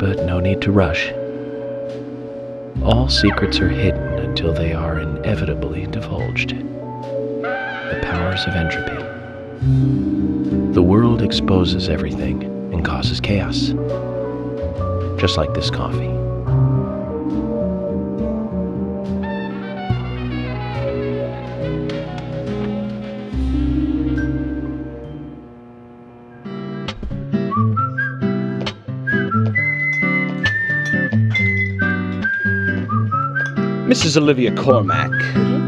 but no need to rush. All secrets are hidden until they are inevitably divulged. The powers of entropy. The world exposes everything and causes chaos. Just like this coffee. Mrs. Olivia Cormack,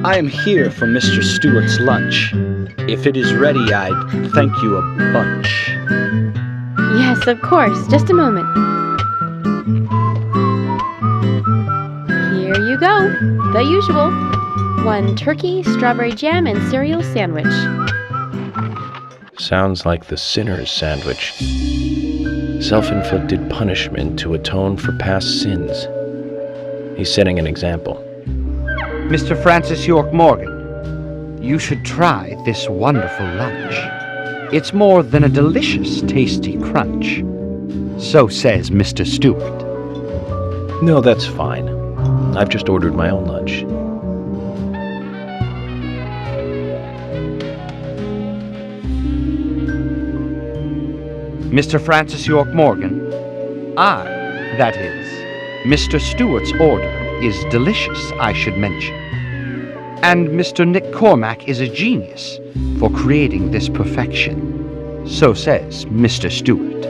I am here for Mr. Stewart's lunch. If it is ready, I'd thank you a bunch. Yes, of course. Just a moment. Here you go. The usual. 1 turkey, strawberry jam, and cereal sandwich. Sounds like the sinner's sandwich. Self-inflicted punishment to atone for past sins. He's setting an example. Mr. Francis York Morgan, you should try this wonderful lunch. It's more than a delicious, tasty crunch. So says Mr. Stewart. No, that's fine. I've just ordered my own lunch. Mr. Francis York Morgan, that is, Mr. Stewart's order is delicious, I should mention. And Mr. Nick Cormack is a genius for creating this perfection. So says Mr. Stewart.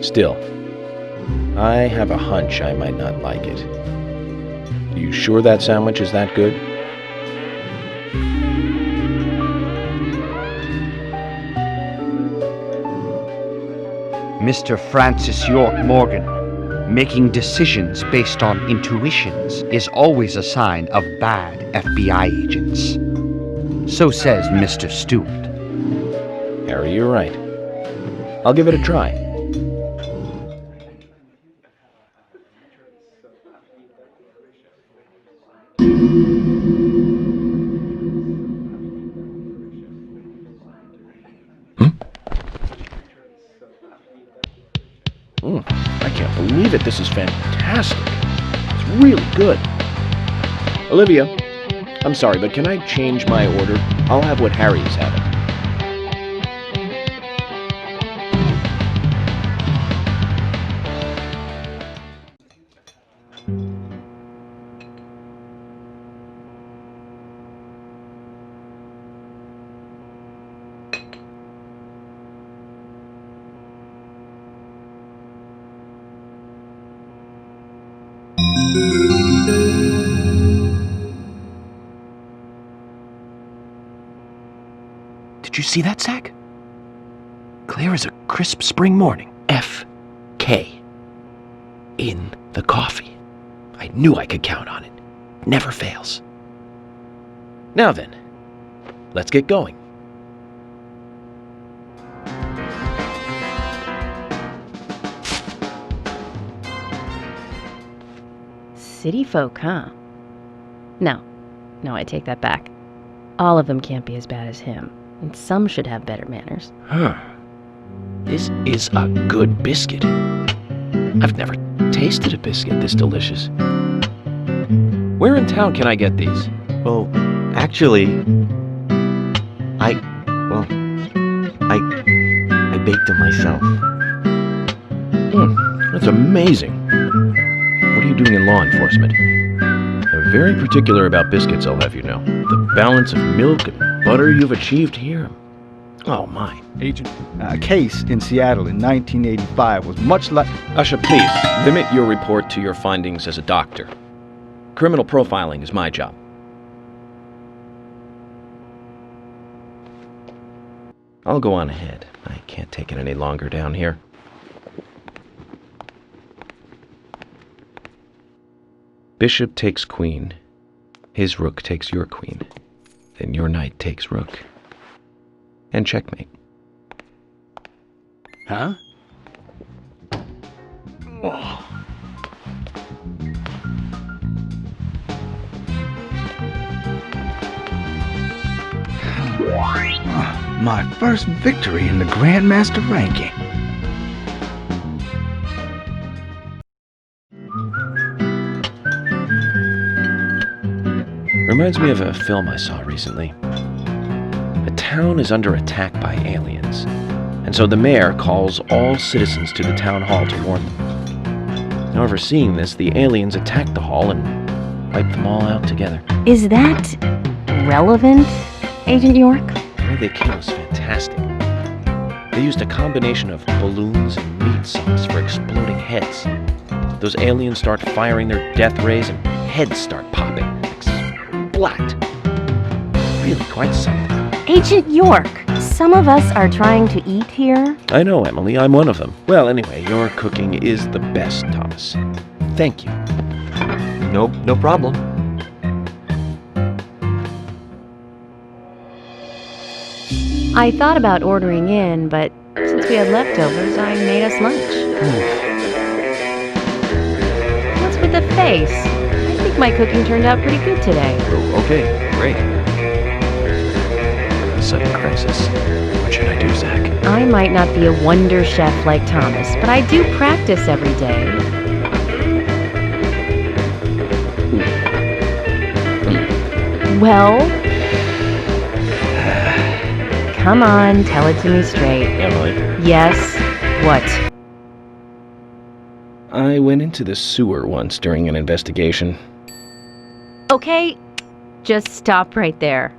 Still, I have a hunch I might not like it. You sure that sandwich is that good? Mr. Francis York Morgan, making decisions based on intuitions is always a sign of bad FBI agents. So says Mr. Stewart. Harry, you're right. I'll give it a try. I can't believe it. This is fantastic. It's really good. Olivia, I'm sorry, but can I change my order? I'll have what Harry is having. Did you see that, Zach? Clear as a crisp spring morning. F.K. in the coffee. I knew I could count on it. Never fails. Now then, let's get going. City folk, huh? No, I take that back. All of them can't be as bad as him, and some should have better manners. This is a good biscuit. I've never tasted a biscuit this delicious. Where in town can I get these? Well, actually, I baked them myself. That's amazing. What are you doing in law enforcement? I'm very particular about biscuits, I'll have you know. The balance of milk and butter you've achieved here. Oh, my. Agent, a case in Seattle in 1985 was much like... Usha, please, limit your report to your findings as a doctor. Criminal profiling is my job. I'll go on ahead. I can't take it any longer down here. Bishop takes queen. His rook takes your queen. Then your knight takes rook. And checkmate. Huh? My first victory in the Grandmaster ranking. Reminds me of a film I saw recently. A town is under attack by aliens, and so the mayor calls all citizens to the town hall to warn them. However, seeing this, the aliens attack the hall and wipe them all out together. Is that relevant, Agent York? The way they kill is fantastic. They used a combination of balloons and meat sauce for exploding heads. Those aliens start firing their death rays and heads start popping. Splat! Really quite something. Agent York, some of us are trying to eat here. I know, Emily, I'm one of them. Well, anyway, your cooking is the best, Thomas. Thank you. No problem. I thought about ordering in, but since we had leftovers, I made us lunch. What's with the face? I think my cooking turned out pretty good today. Oh, okay, great. A sudden crisis. What should I do, Zach? I might not be a wonder chef like Thomas, but I do practice every day. Well, come on, tell it to me straight. Emily? Yes, what? I went into the sewer once during an investigation. Okay, just stop right there.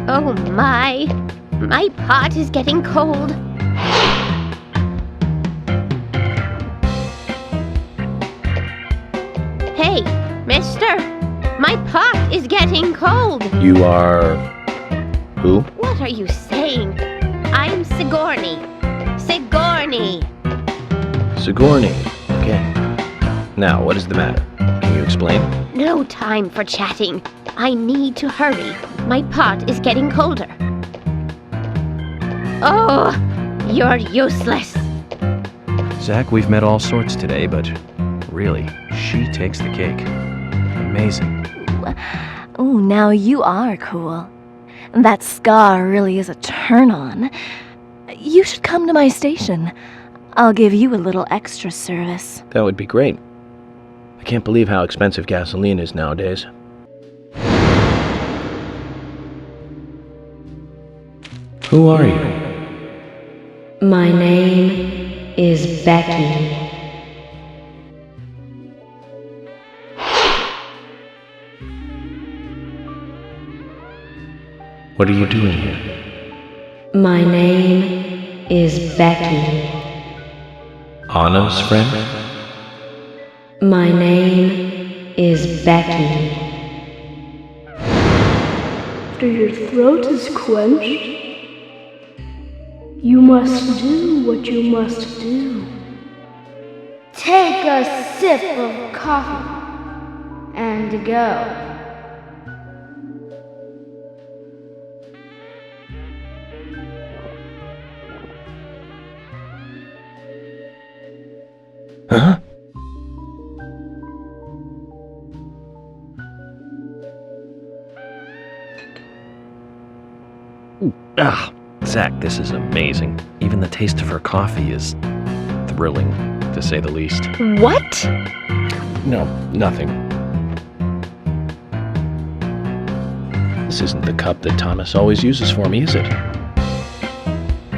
Oh my pot is getting cold. Hey, mister, my pot is getting cold. You are... who? What are you saying? I'm Sigourney. Sigourney. Sigourney. Okay. Now, what is the matter? Can you explain? No time for chatting. I need to hurry. My pot is getting colder. Oh, you're useless. Zach, we've met all sorts today, but really, she takes the cake. Amazing. Ooh, now you are cool. That scar really is a turn-on. You should come to my station. I'll give you a little extra service. That would be great. I can't believe how expensive gasoline is nowadays. Who are you? My name is Becky. What are you doing here? My name is Becky. Anna's friend? My name is Becky. After your throat is quenched, you must do what you must do. Take a sip of coffee and go. Huh? Zach, this is amazing. Even the taste of her coffee is thrilling, to say the least. What? No, nothing. This isn't the cup that Thomas always uses for me, is it?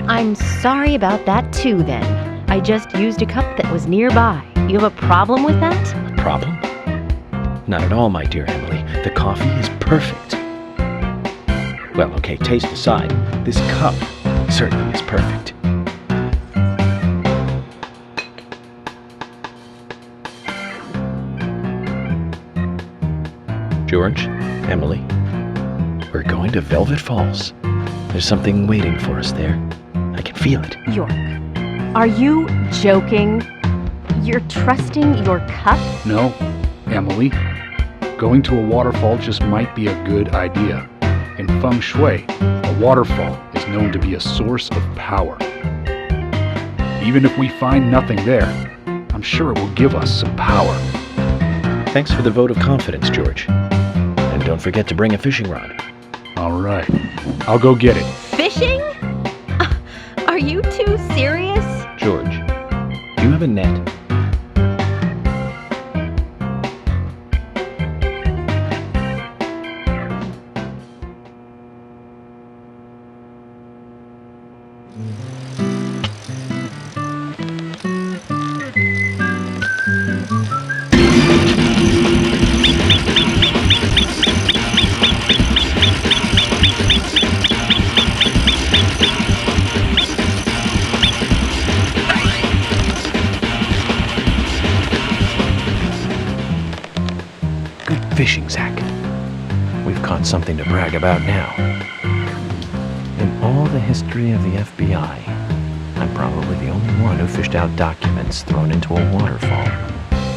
I'm sorry about that too, then. I just used a cup that was nearby. You have a problem with that? A problem? Not at all, my dear Emily. The coffee is perfect. Well, okay, taste aside, this cup certainly is perfect. George, Emily, we're going to Velvet Falls. There's something waiting for us there. I can feel it. York, are you joking? You're trusting your cup? No, Emily. Going to a waterfall just might be a good idea. In feng shui, a waterfall is known to be a source of power. Even if we find nothing there, I'm sure it will give us some power. Thanks for the vote of confidence, George. And don't forget to bring a fishing rod. All right, I'll go get it. Fishing? Are you two serious? George, do you have a net? Fishing, Zach. We've caught something to brag about now. In all the history of the FBI, I'm probably the only one who fished out documents thrown into a waterfall.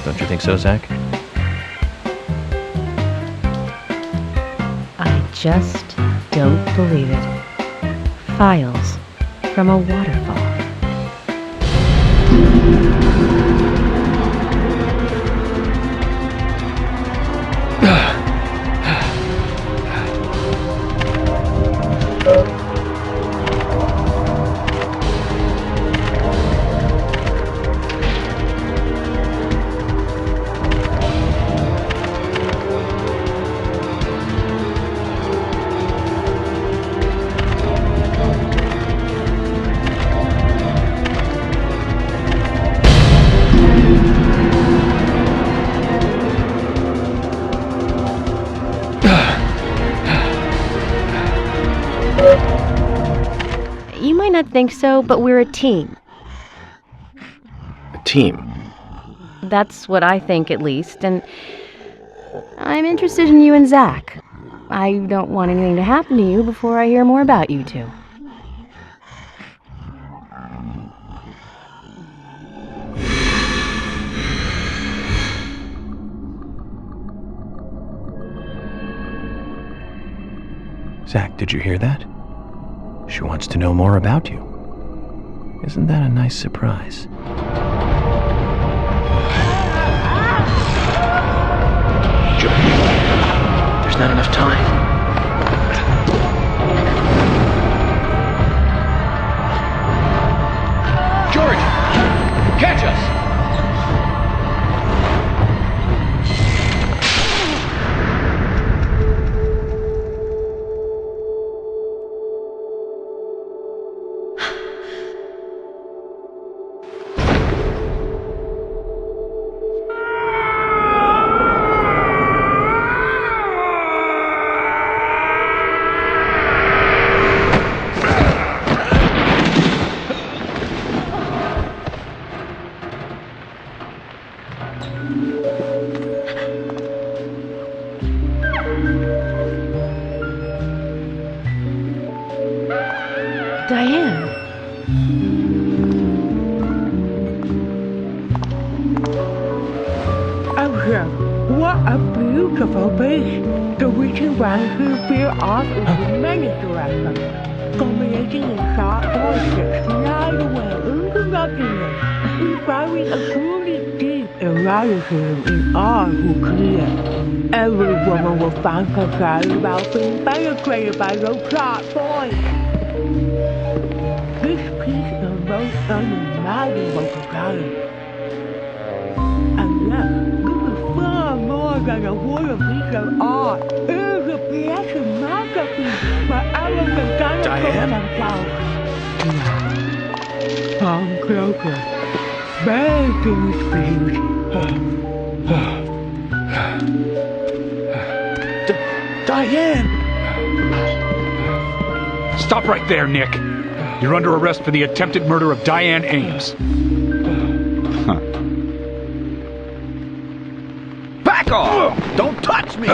Don't you think so, Zach? I just don't believe it. Files from a waterfall. You might not think so, but we're a team. A team? That's what I think, at least, and I'm interested in you and Zach. I don't want anything to happen to you before I hear more about you two. Zach, did you hear that? She wants to know more about you. Isn't that a nice surprise? There's not enough time. George! Catch us! Diane. What a beautiful beach. The reaching round who veer off into many directions, culminating in sharp voices slide away into nothingness, inspiring a truly deep eroticism in all who clear. Every woman will find herself about being penetrated by those sharp voices. This piece is most unimaginable to color. And yet, this is far more than a wonderful piece of art. It is a piece of masterpiece where everyone can Diane? themselves. Come closer. Begging please. Diane! Stop right there, Nick. You're under arrest for the attempted murder of Diane Ames. Back off! Don't touch me!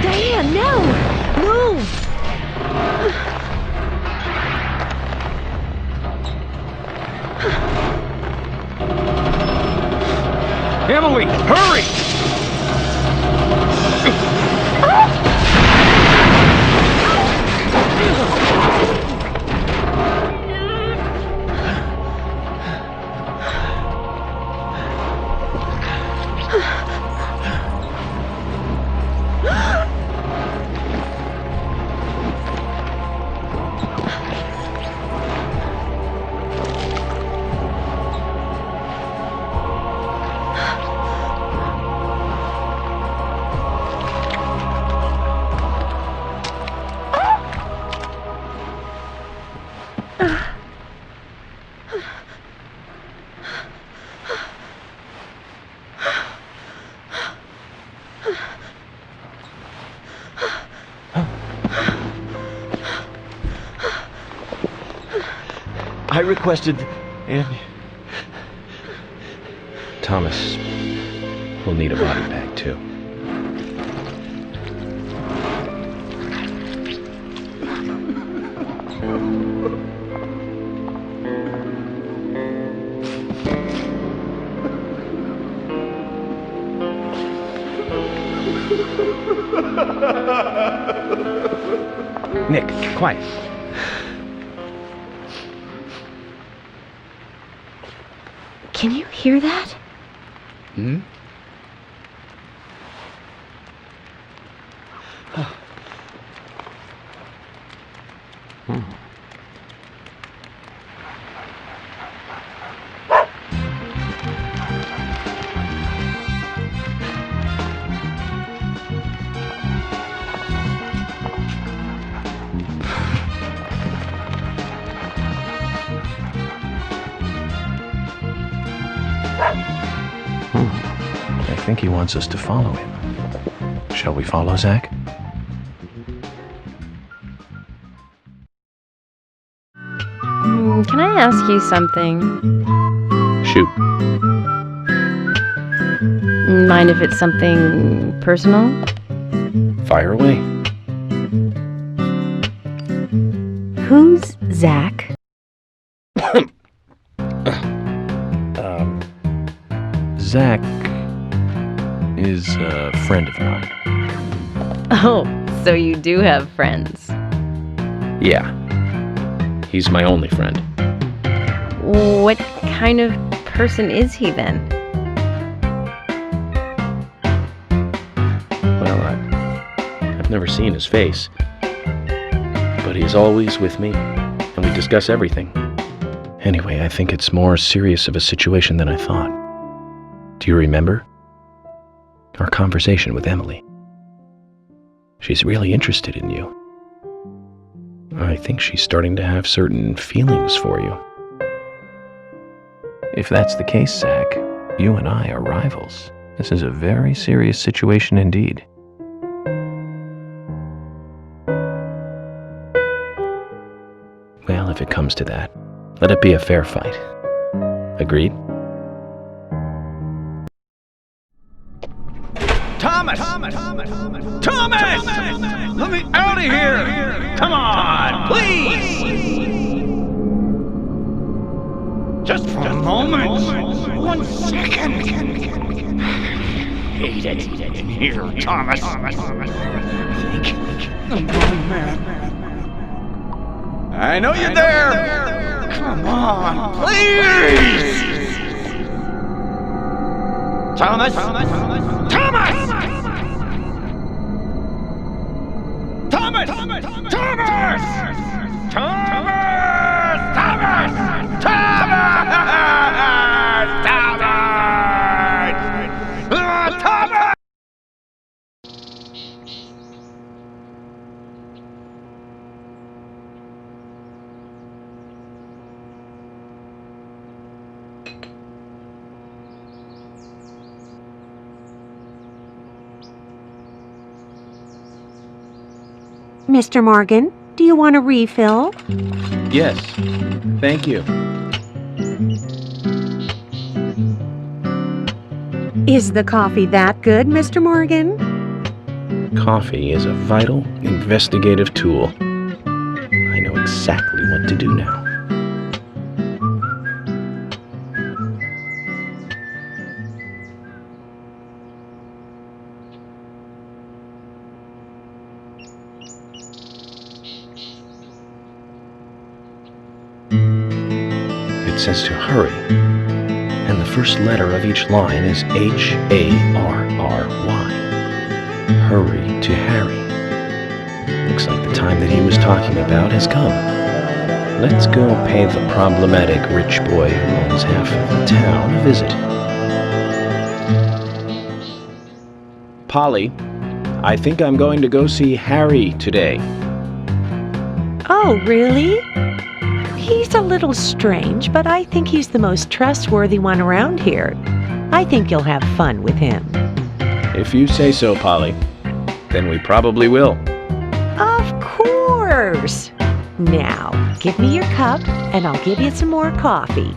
Diane, no! Move! Emily, hurry! I requested, and Thomas will need a body bag, too. Nick, quiet. Can you hear that? Hmm? I think he wants us to follow him. Shall we follow, Zach? Can I ask you something? Shoot. Mind if it's something personal? Fire away. Who's Zach? Zach is a friend of mine. Oh, so you do have friends. Yeah. He's my only friend. What kind of person is he then? Well, I've never seen his face. But he's always with me, and we discuss everything. Anyway, I think it's more serious of a situation than I thought. Do you remember? Our conversation with Emily. She's really interested in you. I think she's starting to have certain feelings for you. If that's the case, Zach, you and I are rivals. This is a very serious situation indeed. Well, if it comes to that, let it be a fair fight. Agreed? Thomas! Thomas! Let me out of here! Come on, please! Just for a moment. 1 second. Hate it in here, Thomas. I think I'm going mad. I know you're there! Come on, please! Thomas! Thomas! Thomas! Thomas! Thomas! Thomas! Thomas! Thomas! Mr. Morgan, do you want a refill? Yes. Thank you. Is the coffee that good, Mr. Morgan? Coffee is a vital, investigative tool. I know exactly what to do now. It says to hurry, and the first letter of each line is H-A-R-R-Y. Hurry to Harry. Looks like the time that he was talking about has come. Let's go pay the problematic rich boy who owns half of the town a visit. Polly, I think I'm going to go see Harry today. Oh, really? He's a little strange, but I think he's the most trustworthy one around here. I think you'll have fun with him. If you say so, Polly, then we probably will. Of course! Now, give me your cup, and I'll give you some more coffee.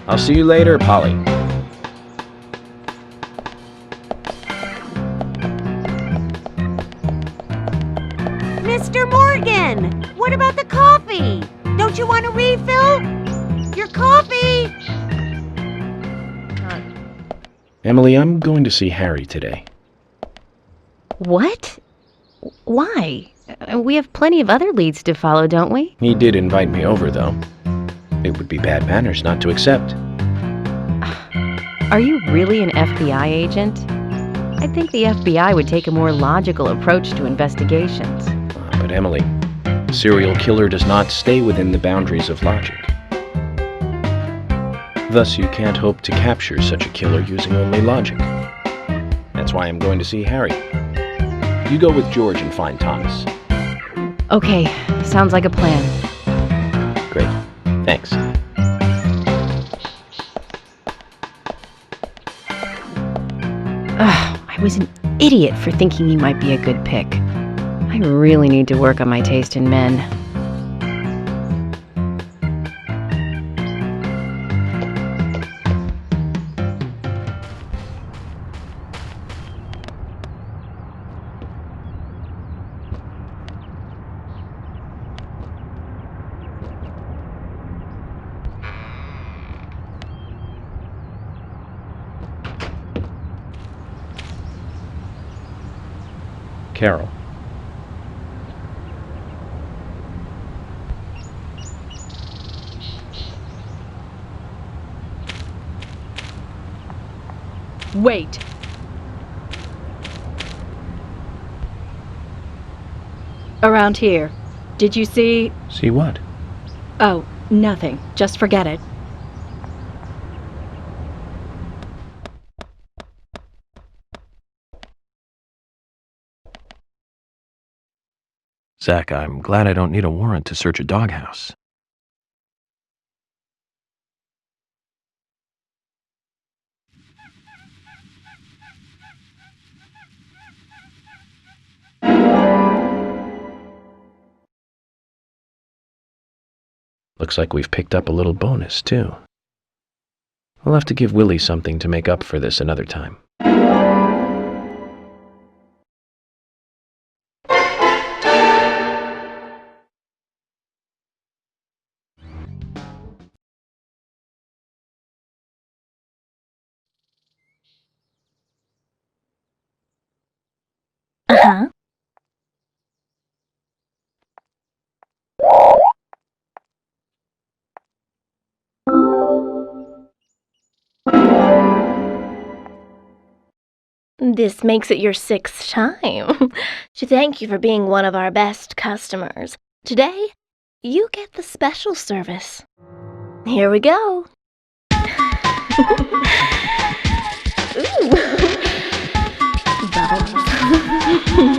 I'll see you later, Polly. Mr. Morgan, what about the coffee? Don't you want a refill? Your coffee! Emily, I'm going to see Harry today. What? Why? We have plenty of other leads to follow, don't we? He did invite me over, though. It would be bad manners not to accept. Are you really an FBI agent? I think the FBI would take a more logical approach to investigations. But Emily, a serial killer does not stay within the boundaries of logic. Thus, you can't hope to capture such a killer using only logic. That's why I'm going to see Harry. You go with George and find Thomas. Okay, sounds like a plan. Great. Thanks. I was an idiot for thinking he might be a good pick. I really need to work on my taste in men. Carol. Wait. Around here. Did you see... See what? Oh, nothing. Just forget it. Zach, I'm glad I don't need a warrant to search a doghouse. Looks like we've picked up a little bonus, too. We'll have to give Willie something to make up for this another time. Uh-huh. This makes it your 6th time. To thank you for being one of our best customers. Today, you get the special service. Here we go. Ooh. Bubbles.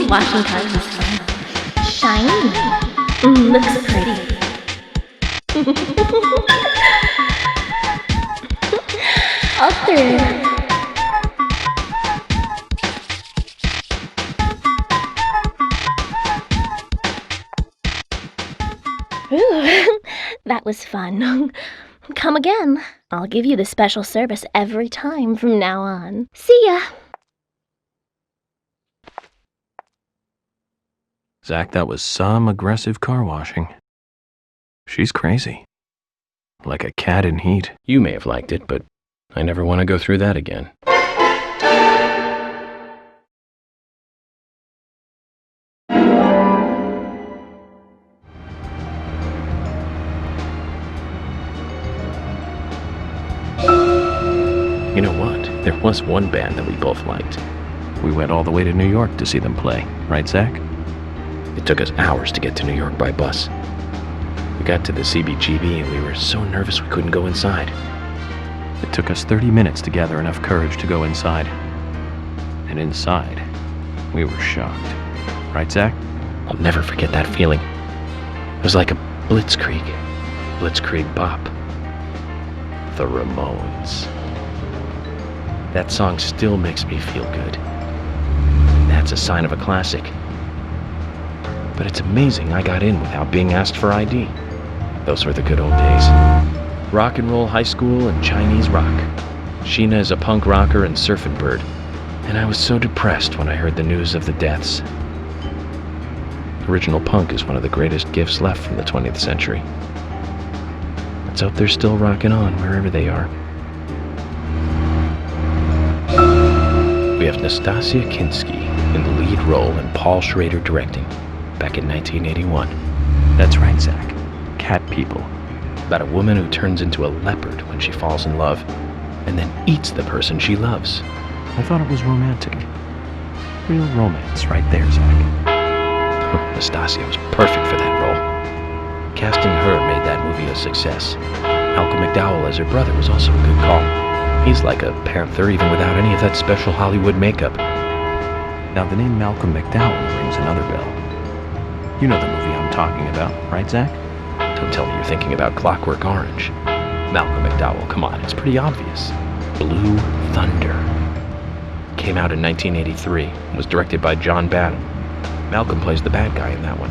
Washing cars is fun. Shiny. Looks pretty. All through. Ooh, that was fun. Come again. I'll give you the special service every time from now on. See ya. Zach, that was some aggressive car washing. She's crazy. Like a cat in heat. You may have liked it, but I never want to go through that again. You know what? There was one band that we both liked. We went all the way to New York to see them play, right, Zach? It took us hours to get to New York by bus. We got to the CBGB and we were so nervous we couldn't go inside. It took us 30 minutes to gather enough courage to go inside. And inside, we were shocked. Right, Zach? I'll never forget that feeling. It was like a blitzkrieg bop. The Ramones. That song still makes me feel good. That's a sign of a classic. But it's amazing I got in without being asked for ID. Those were the good old days. Rock and roll high school and Chinese rock. Sheena is a punk rocker and surfing bird. And I was so depressed when I heard the news of the deaths. Original punk is one of the greatest gifts left from the 20th century. Let's hope they're still rocking on wherever they are. We have Nastasia Kinski in the lead role and Paul Schrader directing, back in 1981. That's right, Zach. Cat People. About a woman who turns into a leopard when she falls in love, and then eats the person she loves. I thought it was romantic. Real romance right there, Zach. Nastasia was perfect for that role. Casting her made that movie a success. Malcolm McDowell as her brother was also a good call. He's like a panther even without any of that special Hollywood makeup. Now the name Malcolm McDowell rings another bell. You know the movie I'm talking about, right, Zach? Don't tell me you're thinking about Clockwork Orange. Malcolm McDowell, come on, it's pretty obvious. Blue Thunder. Came out in 1983 and was directed by John Badham. Malcolm plays the bad guy in that one.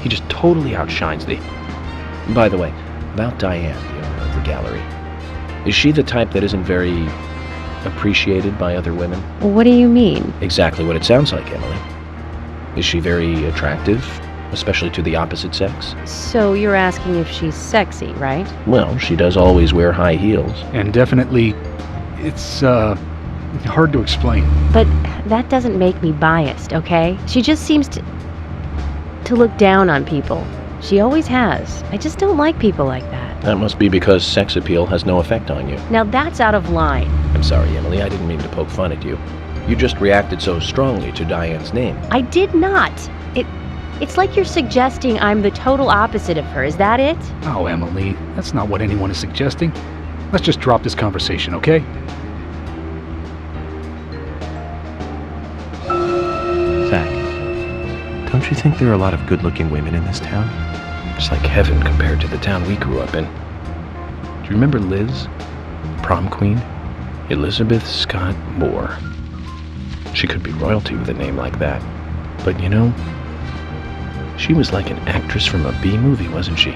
He just totally outshines the... By the way, about Diane, the owner of the gallery. Is she the type that isn't very appreciated by other women? What do you mean? Exactly what it sounds like, Emily. Is she very attractive, especially to the opposite sex? So you're asking if she's sexy, right? Well, she does always wear high heels. And definitely, it's hard to explain. But that doesn't make me biased, okay? She just seems to look down on people. She always has. I just don't like people like that. That must be because sex appeal has no effect on you. Now that's out of line. I'm sorry, Emily, I didn't mean to poke fun at you. You just reacted so strongly to Diane's name. I did not. It's like you're suggesting I'm the total opposite of her. Is that it? Oh, Emily, that's not what anyone is suggesting. Let's just drop this conversation, okay? Zach, don't you think there are a lot of good-looking women in this town? It's like heaven compared to the town we grew up in. Do you remember Liz? Prom queen? Elizabeth Scott Moore. She could be royalty with a name like that. But you know, she was like an actress from a B-movie, wasn't she?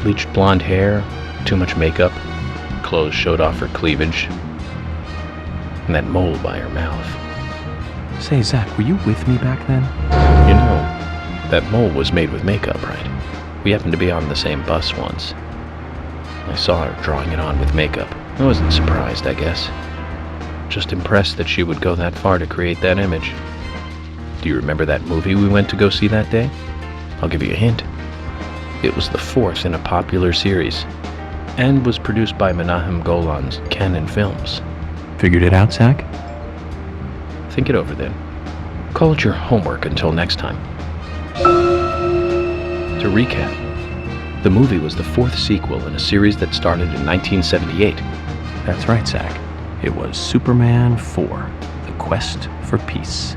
Bleached blonde hair, too much makeup, clothes showed off her cleavage, and that mole by her mouth. Say, Zach, were you with me back then? You know, that mole was made with makeup, right? We happened to be on the same bus once. I saw her drawing it on with makeup. I wasn't surprised, I guess. Just impressed that she would go that far to create that image. Do you remember that movie we went to go see that day? I'll give you a hint. It was the fourth in a popular series, and was produced by Menahem Golan's Canon Films. Figured it out, Zach? Think it over then. Call it your homework until next time. To recap, the movie was the fourth sequel in a series that started in 1978. That's right, Zach. It was Superman 4, The Quest for Peace.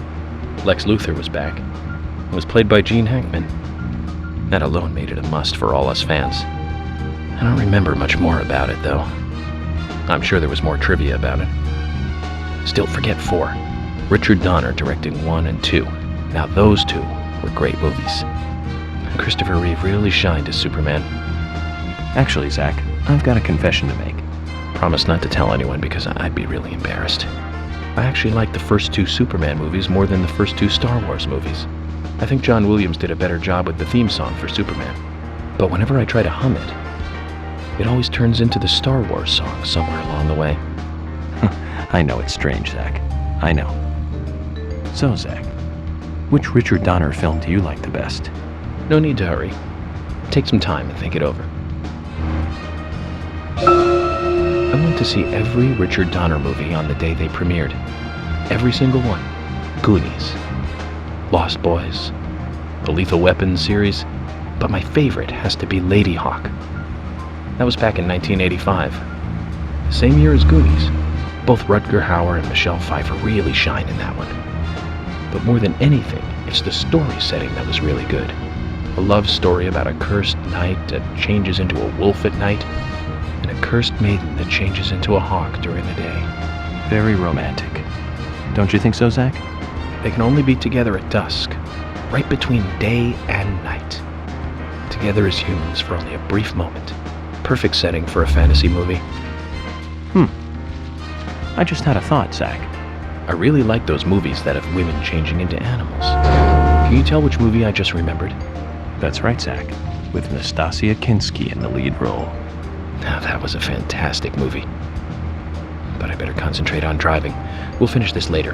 Lex Luthor was back. It was played by Gene Hackman. That alone made it a must for all us fans. I don't remember much more about it, though. I'm sure there was more trivia about it. Still, forget 4. Richard Donner directing 1 and 2. Now those two were great movies. And Christopher Reeve really shined as Superman. Actually, Zach, I've got a confession to make. Promise not to tell anyone because I'd be really embarrassed. I actually like the first 2 Superman movies more than the first 2 Star Wars movies. I think John Williams did a better job with the theme song for Superman. But whenever I try to hum it, it always turns into the Star Wars song somewhere along the way. I know it's strange, Zach. I know. So, Zach, which Richard Donner film do you like the best? No need to hurry. Take some time and think it over. I went to see every Richard Donner movie on the day they premiered. Every single one. Goonies, Lost Boys, the Lethal Weapon series, but my favorite has to be Lady Hawk. That was back in 1985. The same year as Goonies. Both Rutger Hauer and Michelle Pfeiffer really shine in that one. But more than anything, it's the story setting that was really good. A love story about a cursed knight that changes into a wolf at night, and a cursed maiden that changes into a hawk during the day. Very romantic. Don't you think so, Zach? They can only be together at dusk, right between day and night. Together as humans for only a brief moment. Perfect setting for a fantasy movie. I just had a thought, Zach. I really like those movies that have women changing into animals. Can you tell which movie I just remembered? That's right, Zach. With Nastasia Kinski in the lead role. Now, that was a fantastic movie. But I better concentrate on driving. We'll finish this later.